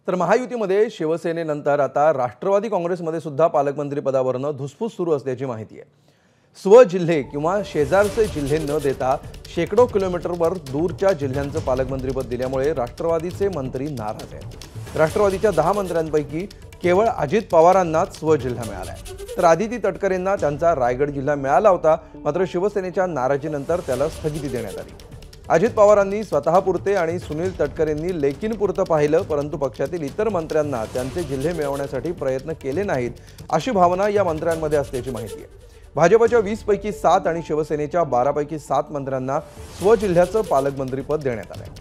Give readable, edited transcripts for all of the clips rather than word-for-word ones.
तर महायुतीमध्ये शिवसेनेनंतर आता राष्ट्रवादी काँग्रेसमध्ये सुद्धा पालकमंत्री पदावरनं धुसफूस सुरू असल्याची माहिती आहे। स्वजिल्हे किंवा शेजारचे जिल्हे न देता शेकडो किलोमीटरवर दूरच्या जिल्ह्यांचं पालकमंत्रीपद दिल्यामुळे राष्ट्रवादीचे मंत्री नाराज आहेत। राष्ट्रवादीच्या 10 मंत्र्यांपैकी केवळ अजित पवारांनाच स्वजिल्हा मिळाला आहे, तर आदिती तटकरेंना त्यांचा रायगड जिल्हा मिळाला होता, मात्र शिवसेनेच्या नाराजीनंतर त्याला स्थगिती देण्यात आली। अजित पवारांनी स्वतःपुरते आणि सुनील तटकरेंनी लेकीनपुरतं पाहिलं, परंतु पक्षातील इतर मंत्र्यांना त्यांचे जिल्हे मिळवण्यासाठी प्रयत्न केले नाहीत, अशी भावना या मंत्र्यांमध्ये असल्याची माहिती आहे। भाजपच्या 20 पैकी 7 आणि शिवसेनेच्या 12 पैकी 7 मंत्र्यांना स्वजिल्ह्याचं पालकमंत्रीपद देण्यात आलंय।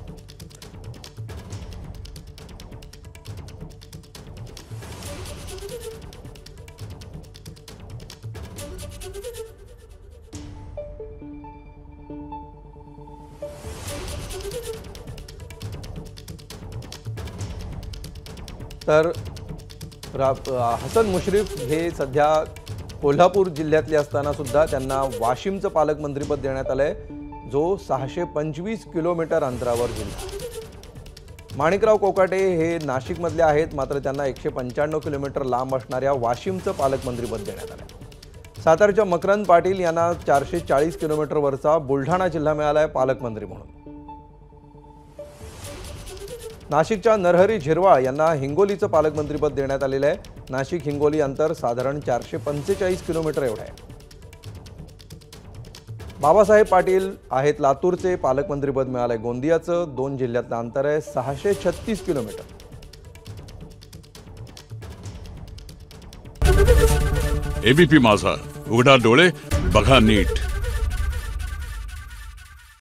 तर हसन मुश्रीफ हे सध्या कोल्हापूर जिल्ह्यातले असताना सुद्धा त्यांना वाशिमचं पालकमंत्रीपद देण्यात आलंय, जो 625 किलोमीटर अंतरावर जिल्हा आहे। माणिकराव कोकाटे हे नाशिकमधले आहेत, मात्र त्यांना 195 किलोमीटर लांब असणाऱ्या वाशिमचं पालकमंत्रीपद देण्यात आलंय। सातारच्या मकरंद पाटील यांना 440 किलोमीटरवरचा बुलढाणा जिल्हा मिळालाय पालकमंत्री म्हणून। नाशिकच्या नरहरी झिरवाळ यांना हिंगोलीचं पालकमंत्रीपद देण्यात आलेलं आहे। नाशिक हिंगोली अंतर साधारण 445 किलोमीटर एवढं आहे। बाबासाहेब पाटील आहेत लातूरचे, पालकमंत्रीपद मिळालंय गोंदियाचं। 2 जिल्ह्यातलं अंतर आहे 636 किलोमीटर। एबीपी माझा, उघडा डोळे बघा नीट।